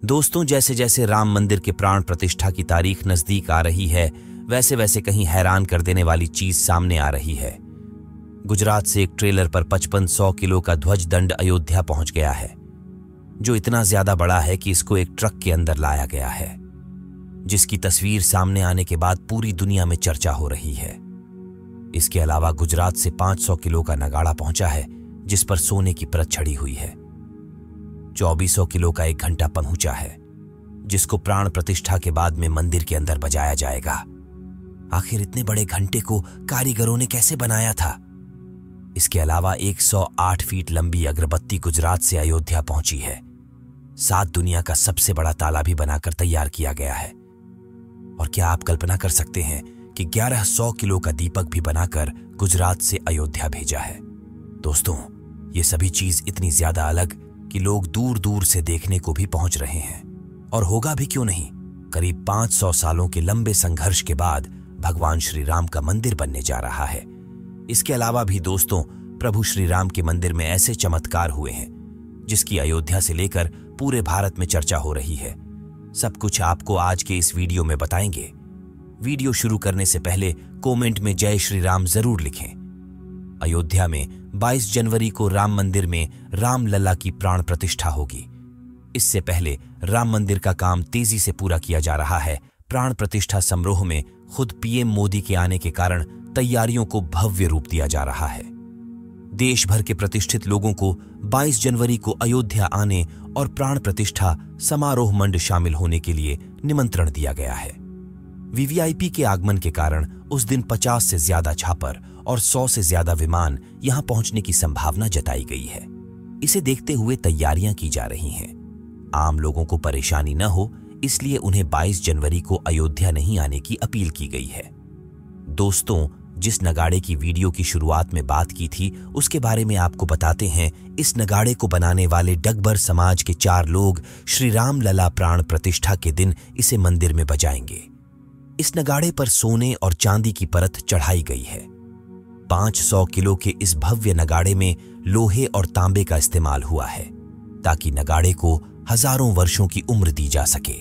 दोस्तों, जैसे जैसे राम मंदिर के प्राण प्रतिष्ठा की तारीख नजदीक आ रही है, वैसे वैसे कहीं हैरान कर देने वाली चीज सामने आ रही है। गुजरात से एक ट्रेलर पर 5500 किलो का ध्वज दंड अयोध्या पहुंच गया है, जो इतना ज्यादा बड़ा है कि इसको एक ट्रक के अंदर लाया गया है, जिसकी तस्वीर सामने आने के बाद पूरी दुनिया में चर्चा हो रही है। इसके अलावा गुजरात से 500 किलो का नगाड़ा पहुंचा है, जिस पर सोने की परत चढ़ी हुई है। 2400 किलो का एक घंटा पहुंचा है, जिसको प्राण प्रतिष्ठा के बाद में मंदिर के अंदर बजाया जाएगा। आखिर इतने बड़े घंटे को कारीगरों ने कैसे बनाया था? इसके अलावा 108 फीट लंबी अगरबत्ती गुजरात से अयोध्या पहुंची है। 7 दुनिया का सबसे बड़ा ताला भी बनाकर तैयार किया गया है। और क्या आप कल्पना कर सकते हैं कि 1100 किलो का दीपक भी बनाकर गुजरात से अयोध्या भेजा है। दोस्तों, ये सभी चीज इतनी ज्यादा अलग कि लोग दूर दूर से देखने को भी पहुंच रहे हैं। और होगा भी क्यों नहीं, करीब 500 सालों के लंबे संघर्ष के बाद भगवान श्री राम का मंदिर बनने जा रहा है। इसके अलावा भी दोस्तों, प्रभु श्री राम के मंदिर में ऐसे चमत्कार हुए हैं जिसकी अयोध्या से लेकर पूरे भारत में चर्चा हो रही है। सब कुछ आपको आज के इस वीडियो में बताएंगे। वीडियो शुरू करने से पहले कमेंट में जय श्री राम जरूर लिखें। अयोध्या में 22 जनवरी को राम मंदिर में रामलला की प्राण प्रतिष्ठा होगी। इससे पहले राम मंदिर का काम तेजी से पूरा किया जा रहा है। प्राण प्रतिष्ठा समारोह में खुद पीएम मोदी के आने के कारण तैयारियों को भव्य रूप दिया जा रहा है। देश भर के प्रतिष्ठित लोगों को 22 जनवरी को अयोध्या आने और प्राण प्रतिष्ठा समारोह मंड शामिल होने के लिए निमंत्रण दिया गया है। वीवीआईपी के आगमन के कारण उस दिन 50 से ज्यादा छापर और 100 से ज्यादा विमान यहां पहुंचने की संभावना जताई गई है। इसे देखते हुए तैयारियां की जा रही हैं। आम लोगों को परेशानी न हो, इसलिए उन्हें 22 जनवरी को अयोध्या नहीं आने की अपील की गई है। दोस्तों, जिस नगाड़े की वीडियो की शुरुआत में बात की थी, उसके बारे में आपको बताते हैं। इस नगाड़े को बनाने वाले डगबर समाज के 4 लोग श्री राम लला प्राण प्रतिष्ठा के दिन इसे मंदिर में बजाएंगे। इस नगाड़े पर सोने और चांदी की परत चढ़ाई गई है। 500 किलो के इस भव्य नगाड़े में लोहे और तांबे का इस्तेमाल हुआ है, ताकि नगाड़े को हजारों वर्षों की उम्र दी जा सके।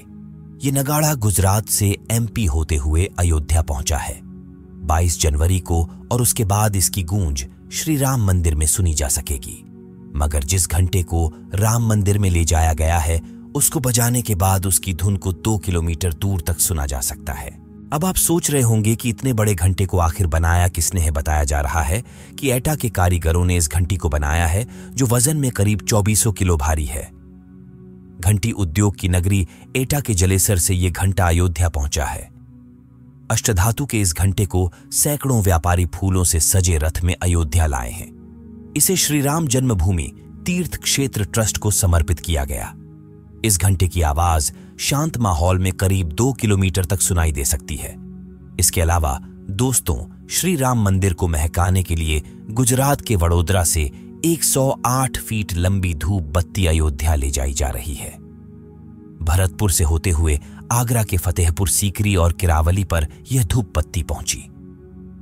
ये नगाड़ा गुजरात से एमपी होते हुए अयोध्या पहुंचा है 22 जनवरी को, और उसके बाद इसकी गूंज श्री राम मंदिर में सुनी जा सकेगी। मगर जिस घंटे को राम मंदिर में ले जाया गया है, उसको बजाने के बाद उसकी धुन को 2 किलोमीटर दूर तक सुना जा सकता है। अब आप सोच रहे होंगे कि इतने बड़े घंटे को आखिर बनाया किसने है। बताया जा रहा है कि एटा के कारीगरों ने इस घंटी को बनाया है, जो वजन में करीब 2400 किलो भारी है। घंटी उद्योग की नगरी एटा के जलेसर से यह घंटा अयोध्या पहुंचा है। अष्टधातु के इस घंटे को सैकड़ों व्यापारी फूलों से सजे रथ में अयोध्या लाए हैं। इसे श्री राम जन्मभूमि तीर्थ क्षेत्र ट्रस्ट को समर्पित किया गया। इस घंटे की आवाज शांत माहौल में करीब 2 किलोमीटर तक सुनाई दे सकती है। इसके अलावा दोस्तों, श्री राम मंदिर को महकाने के लिए गुजरात के वडोदरा से 108 फीट लंबी धूप बत्ती अयोध्या ले जाई जा रही है। भरतपुर से होते हुए आगरा के फतेहपुर सीकरी और किरावली पर यह धूप बत्ती पहुंची।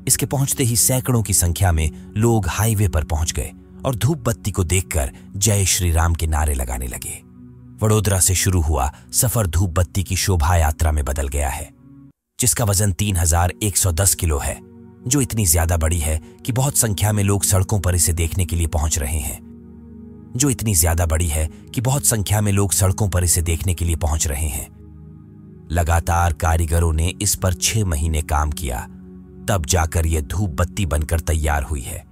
इसके पहुंचते ही सैकड़ों की संख्या में लोग हाईवे पर पहुंच गए और धूप बत्ती को देखकर जय श्री राम के नारे लगाने लगे। वडोदरा से शुरू हुआ सफर धूप बत्ती की शोभा यात्रा में बदल गया है, जिसका वजन 3110 किलो है, जो इतनी ज्यादा बड़ी है कि बहुत संख्या में लोग सड़कों पर इसे देखने के लिए पहुंच रहे हैं। लगातार कारीगरों ने इस पर 6 महीने काम किया, तब जाकर यह धूप बत्ती बनकर तैयार हुई है,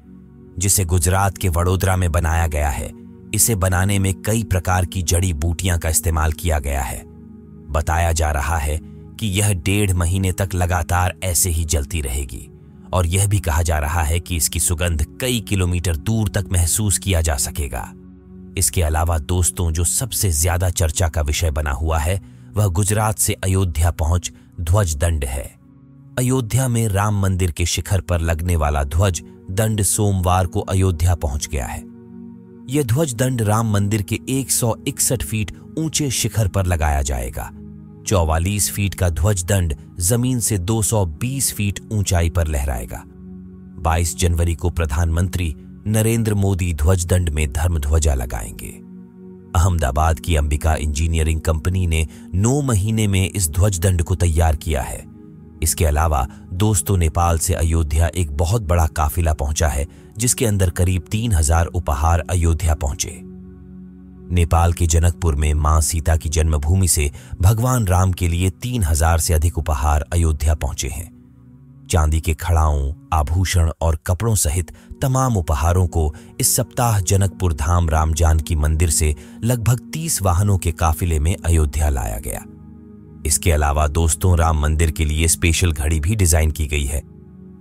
जिसे गुजरात के वडोदरा में बनाया गया है। इसे बनाने में कई प्रकार की जड़ी बूटियां का इस्तेमाल किया गया है। बताया जा रहा है कि यह 1.5 महीने तक लगातार ऐसे ही जलती रहेगी, और यह भी कहा जा रहा है कि इसकी सुगंध कई किलोमीटर दूर तक महसूस किया जा सकेगा। इसके अलावा दोस्तों, जो सबसे ज्यादा चर्चा का विषय बना हुआ है, वह गुजरात से अयोध्या पहुंच ध्वज दंड है। अयोध्या में राम मंदिर के शिखर पर लगने वाला ध्वज दंड सोमवार को अयोध्या पहुंच गया है। यह ध्वज दंड राम मंदिर के 161 फीट ऊंचे शिखर पर लगाया जाएगा। 44 फीट का ध्वज दंड जमीन से 220 फीट ऊंचाई पर लहराएगा। 22 जनवरी को प्रधानमंत्री नरेंद्र मोदी ध्वज दंड में धर्म ध्वजा लगाएंगे। अहमदाबाद की अंबिका इंजीनियरिंग कंपनी ने 9 महीने में इस ध्वज दंड को तैयार किया है। इसके अलावा दोस्तों, नेपाल से अयोध्या एक बहुत बड़ा काफिला पहुंचा है, जिसके अंदर करीब 3000 उपहार अयोध्या पहुंचे। नेपाल के जनकपुर में मां सीता की जन्मभूमि से भगवान राम के लिए 3000 से अधिक उपहार अयोध्या पहुंचे हैं। चांदी के खड़ाओं, आभूषण और कपड़ों सहित तमाम उपहारों को इस सप्ताह जनकपुर धाम राम जानकी मंदिर से लगभग 30 वाहनों के काफिले में अयोध्या लाया गया। इसके अलावा दोस्तों, राम मंदिर के लिए स्पेशल घड़ी भी डिजाइन की गई है।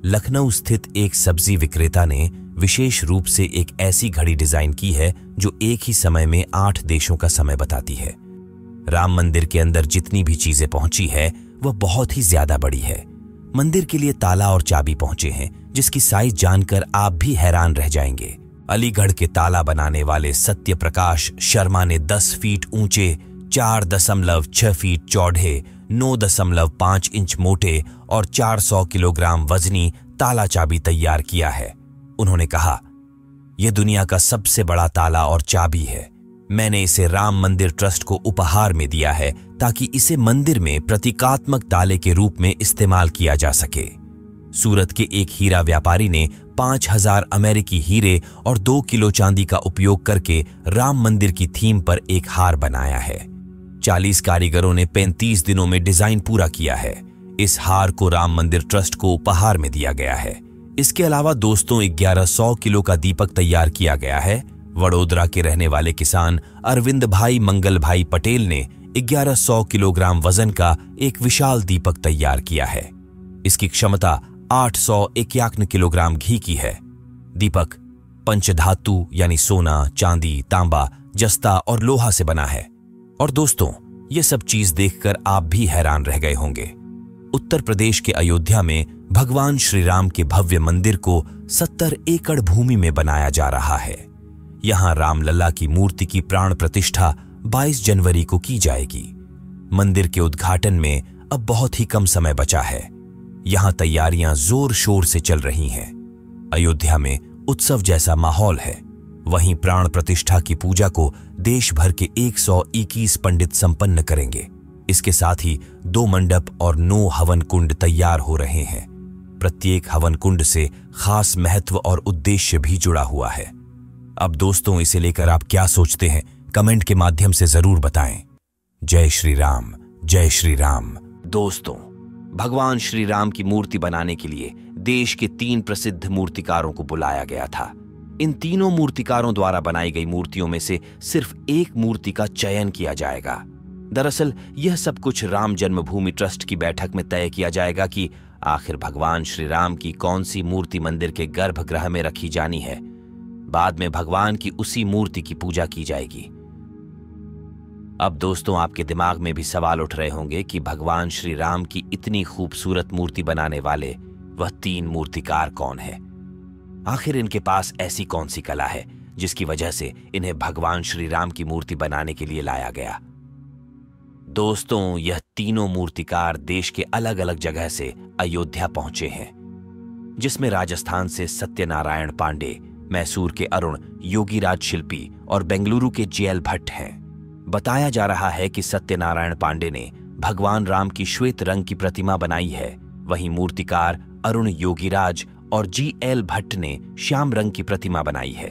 लखनऊ स्थित एक सब्जी विक्रेता ने विशेष रूप से एक ऐसी घड़ी डिजाइन की है जो एक ही समय में 8 देशों का समय बताती है। राम मंदिर के अंदर जितनी भी चीजें पहुंची है वह बहुत ही ज्यादा बड़ी है। मंदिर के लिए ताला और चाबी पहुंचे हैं, जिसकी साइज जानकर आप भी हैरान रह जाएंगे। अलीगढ़ के ताला बनाने वाले सत्य प्रकाश शर्मा ने 10 फीट ऊंचे, 4.6 फीट चौड़े, 9.5 इंच मोटे और 400 किलोग्राम वजनी ताला चाबी तैयार किया है। उन्होंने कहा, यह दुनिया का सबसे बड़ा ताला और चाबी है। मैंने इसे राम मंदिर ट्रस्ट को उपहार में दिया है ताकि इसे मंदिर में प्रतीकात्मक ताले के रूप में इस्तेमाल किया जा सके। सूरत के एक हीरा व्यापारी ने 5000 अमेरिकी हीरे और 2 किलो चांदी का उपयोग करके राम मंदिर की थीम पर एक हार बनाया है। 40 कारीगरों ने 35 दिनों में डिजाइन पूरा किया है। इस हार को राम मंदिर ट्रस्ट को उपहार में दिया गया है। इसके अलावा दोस्तों, 1100 किलो का दीपक तैयार किया गया है। वडोदरा के रहने वाले किसान अरविंद भाई मंगल भाई पटेल ने 1100 किलोग्राम वजन का एक विशाल दीपक तैयार किया है। इसकी क्षमता 851 किलोग्राम घी की है। दीपक पंचधातु यानी सोना, चांदी, तांबा, जस्ता और लोहा से बना है। और दोस्तों, ये सब चीज देखकर आप भी हैरान रह गए होंगे। उत्तर प्रदेश के अयोध्या में भगवान श्री राम के भव्य मंदिर को 70 एकड़ भूमि में बनाया जा रहा है। यहां रामलला की मूर्ति की प्राण प्रतिष्ठा 22 जनवरी को की जाएगी। मंदिर के उद्घाटन में अब बहुत ही कम समय बचा है। यहां तैयारियां जोर शोर से चल रही हैं। अयोध्या में उत्सव जैसा माहौल है। वहीं प्राण प्रतिष्ठा की पूजा को देश भर के 121 पंडित संपन्न करेंगे। इसके साथ ही 2 मंडप और 9 हवन कुंड तैयार हो रहे हैं। प्रत्येक हवन कुंड से खास महत्व और उद्देश्य भी जुड़ा हुआ है। अब दोस्तों, इसे लेकर आप क्या सोचते हैं, कमेंट के माध्यम से जरूर बताएं। जय श्री राम, जय श्री राम। दोस्तों, भगवान श्री राम की मूर्ति बनाने के लिए देश के 3 प्रसिद्ध मूर्तिकारों को बुलाया गया था। इन तीनों मूर्तिकारों द्वारा बनाई गई मूर्तियों में से सिर्फ एक मूर्ति का चयन किया जाएगा। दरअसल यह सब कुछ राम जन्मभूमि ट्रस्ट की बैठक में तय किया जाएगा कि आखिर भगवान श्री राम की कौन सी मूर्ति मंदिर के गर्भगृह में रखी जानी है। बाद में भगवान की उसी मूर्ति की पूजा की जाएगी। अब दोस्तों, आपके दिमाग में भी सवाल उठ रहे होंगे कि भगवान श्री राम की इतनी खूबसूरत मूर्ति बनाने वाले वह 3 मूर्तिकार कौन है? आखिर इनके पास ऐसी कौन सी कला है जिसकी वजह से इन्हें भगवान श्री राम की मूर्ति बनाने के लिए लाया गया? दोस्तों, यह तीनों मूर्तिकार देश के अलग अलग जगह से अयोध्या पहुंचे हैं, जिसमें राजस्थान से सत्यनारायण पांडे, मैसूर के अरुण योगीराज शिल्पी और बेंगलुरु के जेएल भट्ट हैं। बताया जा रहा है कि सत्यनारायण पांडे ने भगवान राम की श्वेत रंग की प्रतिमा बनाई है, वहीं मूर्तिकार अरुण योगीराज और जीएल भट्ट ने श्याम रंग की प्रतिमा बनाई है।